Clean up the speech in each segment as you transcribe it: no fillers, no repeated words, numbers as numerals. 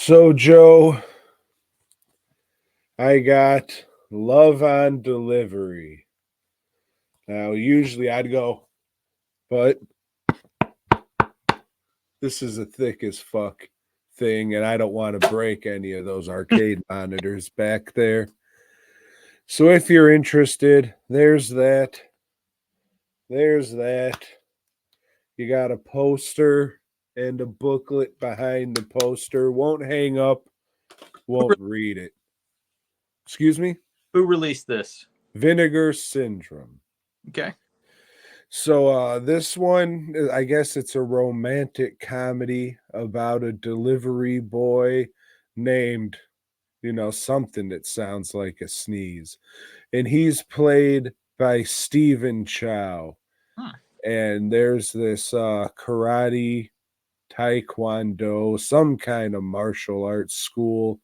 So, Joe, I got Love on Delivery. Now, usually I'd go, but this is a thick as fuck thing, and I don't want to break any of those arcade monitors back there. So, if you're interested, there's that. There's that. You got a poster and a booklet behind the poster. Won't hang up, won't read it. Excuse me? Who released this? Vinegar Syndrome. Okay. So this one, I guess it's a romantic comedy about a delivery boy named, something that sounds like a sneeze. And he's played by Stephen Chow. Huh. And there's this karate, taekwondo, some kind of martial arts school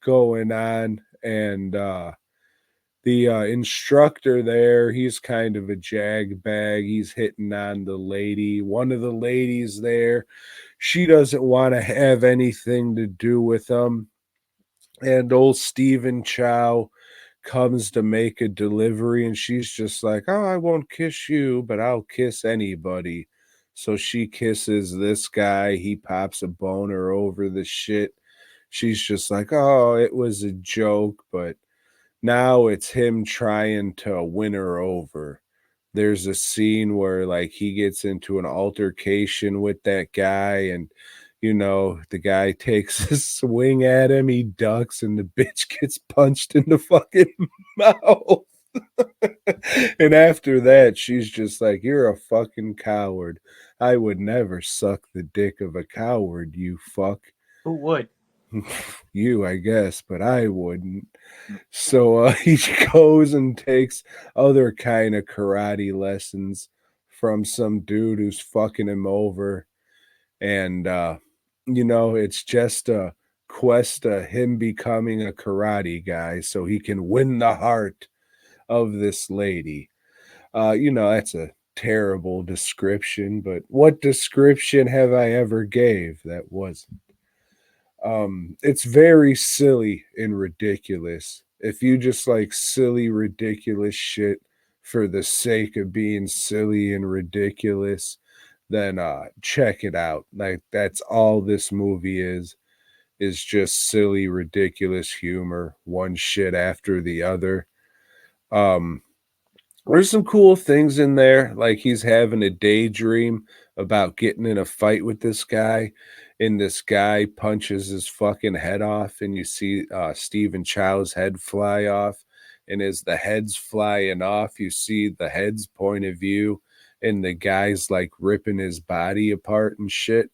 going on. And the instructor there, he's kind of a jag bag. He's hitting on the lady. One of the ladies there, she doesn't want to have anything to do with him. And old Stephen Chow comes to make a delivery, and she's just like, "Oh, I won't kiss you, but I'll kiss anybody." So she kisses this guy. He pops a boner over the shit. She's just like, "Oh, it was a joke," but now it's him trying to win her over. There's a scene where like he gets into an altercation with that guy, and the guy takes a swing at him, he ducks, and the bitch gets punched in the fucking mouth. And after that, she's just like, "You're a fucking coward. I would never suck the dick of a coward, you fuck." Who would? You, I guess, but I wouldn't. So he goes and takes other kind of karate lessons from some dude who's fucking him over. And, it's just a quest of him becoming a karate guy so he can win the heart of this lady. That's a terrible description, but what description have I ever gave that wasn't? It's very silly and ridiculous. If you just like silly, ridiculous shit for the sake of being silly and ridiculous, then check it out. Like that's all this movie is just silly, ridiculous humor, one shit after the other. Um there's some cool things in there, like he's having a daydream about getting in a fight with this guy, and this guy punches his fucking head off, and you see Stephen Chow's head fly off. And as the head's flying off, you see the head's point of view, and the guy's like ripping his body apart and shit.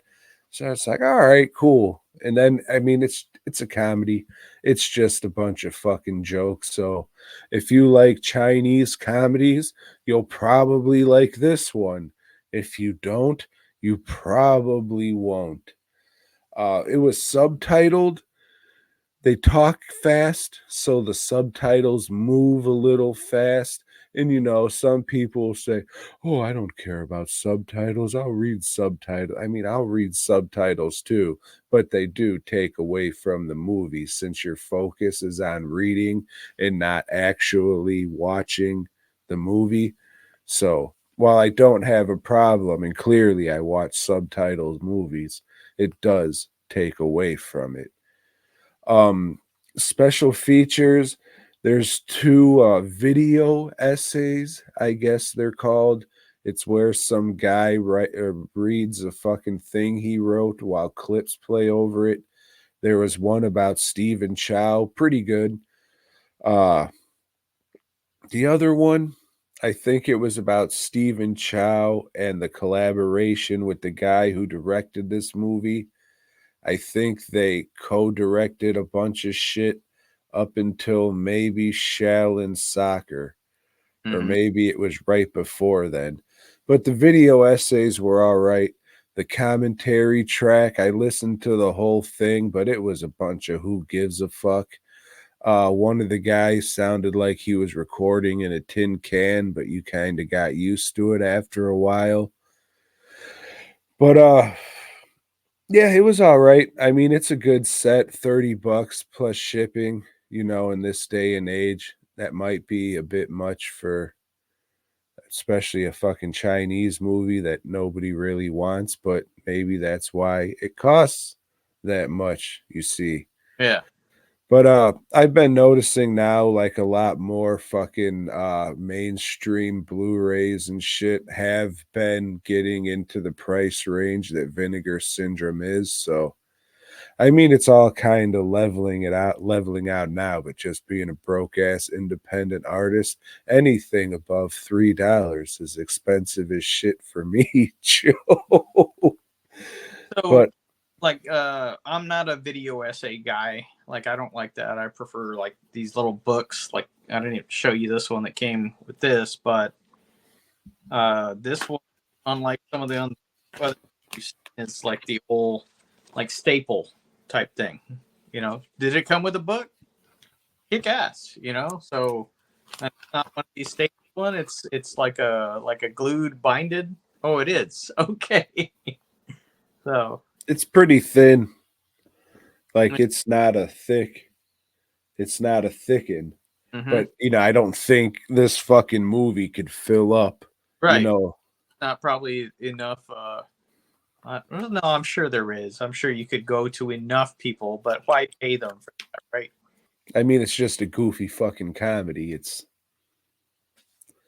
So it's like, all right, cool. And then I mean it's a comedy. It's just a bunch of fucking jokes. So if you like Chinese comedies, you'll probably like this one. If you don't, you probably won't. It was subtitled. They talk fast, so the subtitles move a little fast. And some people say, "Oh, I don't care about subtitles. I'll read subtitles." I mean, I'll read subtitles too, but they do take away from the movie since your focus is on reading and not actually watching the movie. So, while I don't have a problem, and clearly I watch subtitles movies, it does take away from it. um Special features, there's two video essays, I guess they're called. It's where some guy reads a fucking thing he wrote while clips play over it. There was one about Stephen Chow, pretty good. uh the other one, I think it was about Stephen Chow and the collaboration with the guy who directed this movie. I think they co-directed a bunch of shit up until maybe Shaolin Soccer, or Mm-hmm. maybe it was right before then. But the video essays were all right. The commentary track, I listened to the whole thing, but it was a bunch of who gives a fuck. One of the guys sounded like he was recording in a tin can, but you kind of got used to it after a while. But Yeah, it was all right. I mean, it's a good set, $30 plus shipping, in this day and age. That might be a bit much for especially a fucking Chinese movie that nobody really wants, but maybe that's why it costs that much, you see. Yeah. But I've been noticing now like a lot more fucking mainstream Blu-rays and shit have been getting into the price range that Vinegar Syndrome is. So I mean it's all kind of leveling out now, but just being a broke ass independent artist, anything above $3 is expensive as shit for me, Joe. So, But like, I'm not a video essay guy. Like, I don't like that. I prefer like these little books. Like, I didn't even show you this one that came with this, but this one, unlike some of the other, it's like the whole like staple type thing. Did it come with a book? Kick ass. So that's not one of these staple one. It's like a glued binded. Oh, it is. Okay. So. it's pretty thin. Like it's not a thicken. Mm-hmm. But I don't think this fucking movie could fill up, you Right. know. Not probably enough. Well, no, I'm sure there is. I'm sure you could go to enough people, but why pay them for that, right? I mean, it's just a goofy fucking comedy.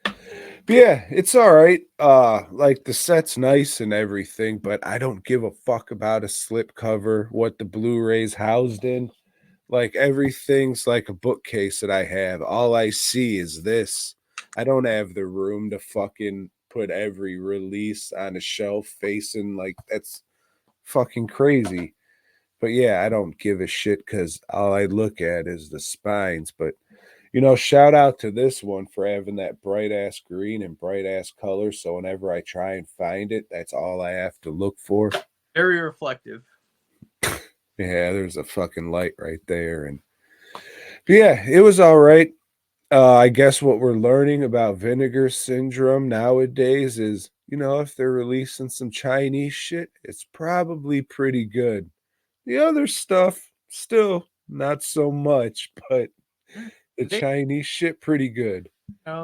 But yeah, it's all right. Like the set's nice and everything, but I don't give a fuck about a slip cover, what the Blu-ray's housed in. Like everything's like a bookcase that I have. All I see is this. I don't have the room to fucking put every release on a shelf facing like that's fucking crazy. But yeah, I don't give a shit because all I look at is the spines. But shout out to this one for having that bright ass green and bright ass color. So whenever I try and find it, that's all I have to look for. Very reflective. Yeah, there's a fucking light right there. And but yeah, it was all right. I guess what we're learning about Vinegar Syndrome nowadays is, if they're releasing some Chinese shit, it's probably pretty good. The other stuff, still not so much, but the They Chinese shit, pretty good. know